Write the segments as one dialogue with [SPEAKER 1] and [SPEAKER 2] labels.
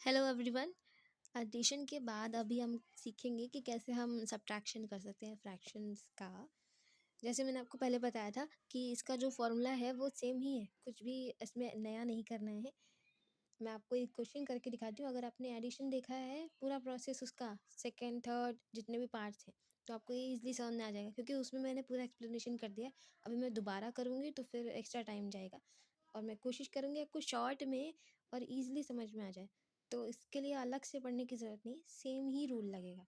[SPEAKER 1] Hello everyone. Addition के बाद अभी हम सीखेंगे कि कैसे हम सब्ट्रैक्शन कर सकते हैं फ्रैक्शंस का। जैसे मैंने आपको पहले बताया था कि इसका जो फॉर्मूला है वो सेम ही है, कुछ भी इसमें नया नहीं करना है। मैं आपको एक क्वेश्चन करके दिखाती हूँ। अगर आपने एडिशन देखा है पूरा प्रोसेस उसका, सेकेंड थर्ड जितने भी पार्ट्स हैं, तो आपको ये ईजिली समझ में आ जाएगा क्योंकि उसमें मैंने पूरा एक्सप्लेनेशन कर दिया। अभी मैं दोबारा करूँगी तो फिर एक्स्ट्रा टाइम जाएगा और मैं कोशिश करूँगी आपको शॉर्ट में और ईजिली समझ में आ जाए। तो इसके लिए अलग से पढ़ने की ज़रूरत नहीं, सेम ही रूल लगेगा।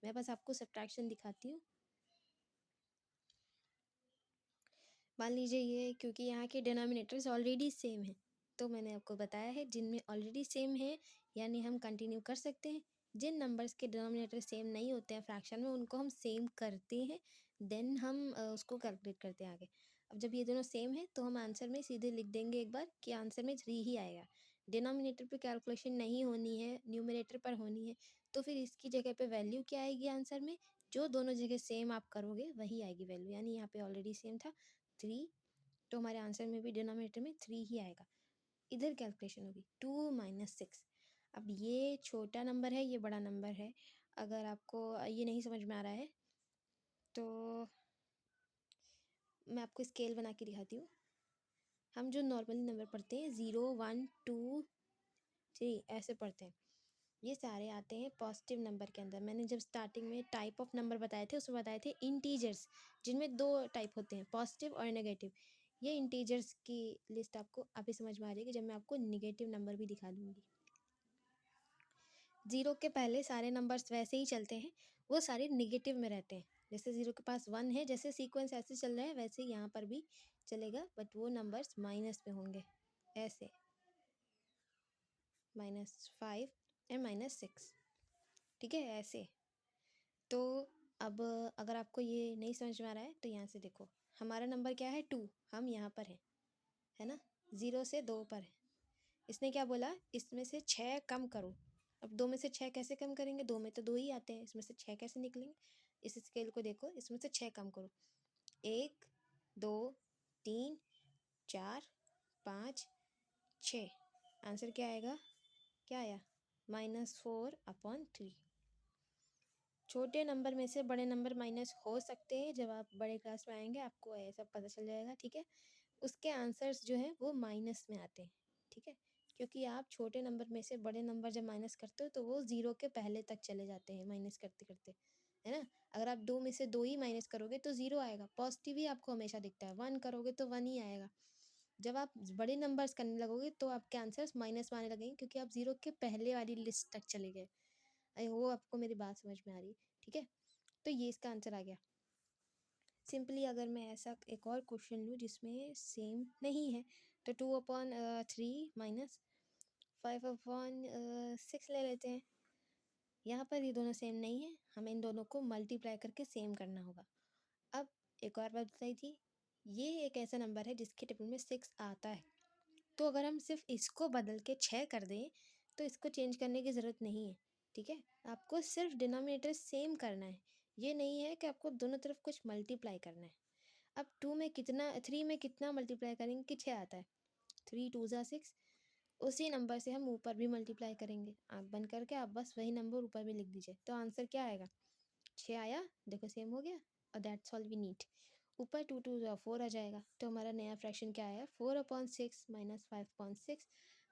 [SPEAKER 1] मैं बस आपको सब्ट्रैक्शन दिखाती हूँ। मान लीजिए ये, क्योंकि यहाँ के डिनोमिनेटर्स ऑलरेडी सेम हैं, तो मैंने आपको बताया है जिनमें ऑलरेडी सेम है यानी हम कंटिन्यू कर सकते हैं। जिन नंबर्स के डिनोमिनेटर सेम नहीं होते हैं फ्रैक्शन में, उनको हम सेम करते हैं, देन हम उसको कैलकुलेट करते हैं आगे। अब जब ये दोनों सेम है तो हम आंसर में सीधे लिख देंगे एक बार कि आंसर में 3 ही आएगा। डिनोमिनेटर पे कैलकुलेशन नहीं होनी है, न्यूमरेटर पर होनी है। तो फिर इसकी जगह पे वैल्यू क्या आएगी आंसर में? जो दोनों जगह सेम आप करोगे वही आएगी वैल्यू, यानी यहाँ पे ऑलरेडी सेम था 3, तो हमारे आंसर में भी डिनोमिनेटर में 3 ही आएगा। इधर कैलकुलेशन होगी 2 माइनस 6। अब ये छोटा नंबर है, ये बड़ा नंबर है। अगर आपको ये नहीं समझ में आ रहा है तो मैं आपको स्केल बना के दिखाती हूँ। हम जो नॉर्मली नंबर पढ़ते हैं 0 1 2 3 ऐसे पढ़ते हैं, ये सारे आते हैं पॉजिटिव नंबर के अंदर। मैंने जब स्टार्टिंग में टाइप ऑफ नंबर बताए थे उसमें बताए थे इंटीजर्स, जिनमें 2 टाइप होते हैं, पॉजिटिव और नेगेटिव। ये इंटीजर्स की लिस्ट आपको अभी समझ में आ जाएगी जब मैं आपको नेगेटिव नंबर भी दिखा दूँगी। 0 के पहले सारे नंबर्स वैसे ही चलते हैं, वो सारे नेगेटिव में रहते हैं। जैसे 0 के पास 1 है, जैसे सीक्वेंस ऐसे चल रहा है वैसे ही यहाँ पर भी चलेगा, बट वो नंबर्स माइनस में होंगे, ऐसे -5 एंड -6, ठीक है ऐसे। तो अब अगर आपको ये नहीं समझ में आ रहा है तो यहाँ से देखो, हमारा नंबर क्या है 2, हम यहाँ पर हैं, है ना, 0 से 2 पर है। इसने क्या बोला, इसमें से 6 कम करो। अब 2 में से 6 कैसे कम करेंगे, 2 में तो 2 ही आते हैं, इसमें से 6 कैसे निकलेंगे? इस स्केल को देखो, इसमें से 6 कम करो, 1 2 3 4 5 6। आंसर क्या आएगा? क्या आया? -4/3। छोटे नंबर में से बड़े नंबर माइनस हो सकते हैं, जब आप बड़े क्लास में आएंगे आपको ये सब पता चल जाएगा, ठीक है। उसके आंसर्स जो हैं वो माइनस में आते हैं, ठीक है, क्योंकि आप छोटे नंबर में से बड़े नंबर जब माइनस करते हो तो वो 0 के पहले तक चले जाते हैं माइनस करते करते, है ना। अगर आप 2 में से 2 ही माइनस करोगे तो 0 आएगा, पॉजिटिव ही आपको हमेशा दिखता है। 1 करोगे तो 1 ही आएगा। जब आप बड़े नंबर्स करने लगोगे तो आपके आंसर्स माइनस में आने लगेंगे, क्योंकि आप 0 के पहले वाली लिस्ट तक चले गए। आई होप आपको मेरी बात समझ में आ रही है, ठीक है। तो ये इसका आंसर आ गया। सिंपली अगर मैं ऐसा एक और क्वेश्चन लूँ जिसमें सेम नहीं है, तो 2/3 माइनस 5/6 ले लेते हैं। यहाँ पर ये दोनों सेम नहीं है, हमें इन दोनों को मल्टीप्लाई करके सेम करना होगा। अब एक और बात बताई थी, ये एक ऐसा नंबर है जिसके टेबल में 6 आता है, तो अगर हम सिर्फ इसको बदल के 6 कर दें तो इसको चेंज करने की ज़रूरत नहीं है, ठीक है। आपको सिर्फ डिनोमिनेटर सेम करना है, ये नहीं है कि आपको दोनों तरफ कुछ मल्टीप्लाई करना है। अब 2 में कितना, 3 में कितना मल्टीप्लाई करेंगे कि 6 आता है, 3 2 ज़ा 6। उसी नंबर से हम ऊपर भी मल्टीप्लाई करेंगे, आँख बंद करके आप बस वही नंबर ऊपर भी लिख दीजिए, तो आंसर क्या आएगा? 6 आया, देखो सेम हो गया, और दैट्स ऑल वी नीड। ऊपर 2 2 ज़ा 4 आ जाएगा, तो हमारा नया फ्रैक्शन क्या आया? 4/6 माइनस 5/6।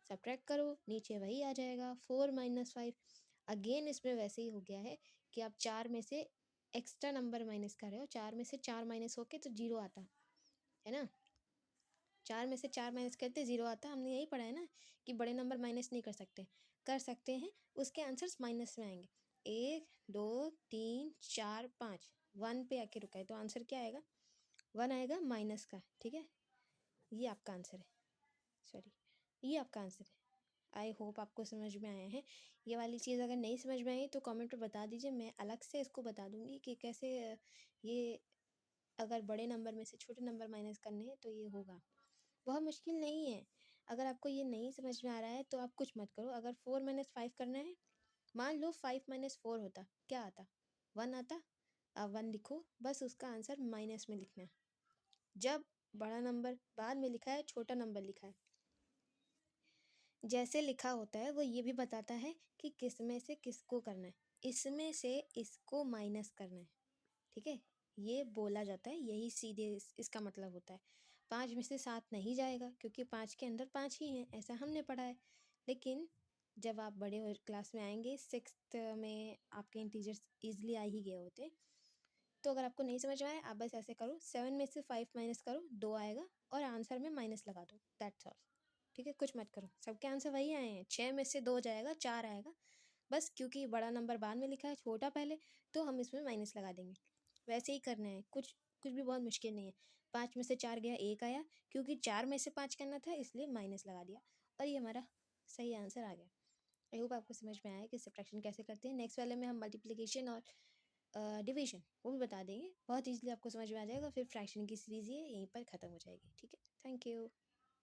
[SPEAKER 1] सब्ट्रैक्ट करो, नीचे वही आ जाएगा 4 माइनस 5। अगेन इसमें वैसे ही हो गया है कि आप 4 में से एक्स्ट्रा नंबर माइनस कर रहे हो, 4 में से 4 माइनस होके तो 0 आता है ना। 4 में से 4 माइनस करते 0 आता, हमने यही पढ़ा है ना कि बड़े नंबर माइनस नहीं कर सकते, कर सकते हैं, उसके आंसर्स माइनस में आएंगे। 1 2 3 4 5, 1 पे आके रुका है, तो आंसर क्या आएगा? 1 आएगा माइनस का, ठीक है। ये आपका आंसर है, सॉरी, ये आपका आंसर है। आई होप आपको समझ में आया है। ये वाली चीज़ अगर नहीं समझ में आई तो कमेंट में बता दीजिए, मैं अलग से इसको बता दूंगी कि कैसे ये अगर बड़े नंबर में से छोटे नंबर माइनस करने हैं तो ये होगा। बहुत मुश्किल नहीं है। अगर आपको ये नहीं समझ में आ रहा है तो आप कुछ मत करो। अगर 4 माइनस 5 करना है, मान लो 5 माइनस 4 होता, क्या आता? 1 आता। अब 1 लिखो, बस उसका आंसर माइनस में लिखना है। जब बड़ा नंबर बाद में लिखा है, छोटा नंबर लिखा है, जैसे लिखा होता है वो ये भी बताता है कि किस में से किसको करना है। इसमें से इसको माइनस करना है, ठीक है? ये बोला जाता है, यही सीधे इसका मतलब होता है। 5 में से 7 नहीं जाएगा क्योंकि 5 के अंदर 5 ही हैं, ऐसा हमने पढ़ा है। लेकिन जब आप बड़े हो क्लास में आएँगे, 6th में आपके इंटीजर्स ईज़िली आ ही गए होते। तो अगर आपको नहीं समझ में आया, आप बस ऐसे करो, 7 में से 5 माइनस करो, 2 आएगा और आंसर में माइनस लगा दो, दैट्स ऑल। ठीक है? कुछ मत करो, सबके आंसर वही आए हैं। 6 में से 2 जाएगा, 4 आएगा। बस क्योंकि बड़ा नंबर बाद में लिखा है, छोटा पहले, तो हम इसमें माइनस लगा देंगे। वैसे ही करना है, कुछ कुछ भी बहुत मुश्किल नहीं है। 5 में से 4 गया, 1 आया, क्योंकि 4 में से 5 करना था इसलिए माइनस लगा दिया और ये हमारा सही आंसर आ गया। आई होप आपको समझ में आया कि सब्ट्रैक्शन कैसे करते हैं। नेक्स्ट वाले में हम मल्टीप्लिकेशन और डिवीजन वो भी बता देंगे। बहुत ईज़िली आपको समझ में आ जाएगा, फिर फ्रैक्शन की सीरीज़ ये यहीं पर ख़त्म हो जाएगी। ठीक है? Thank you.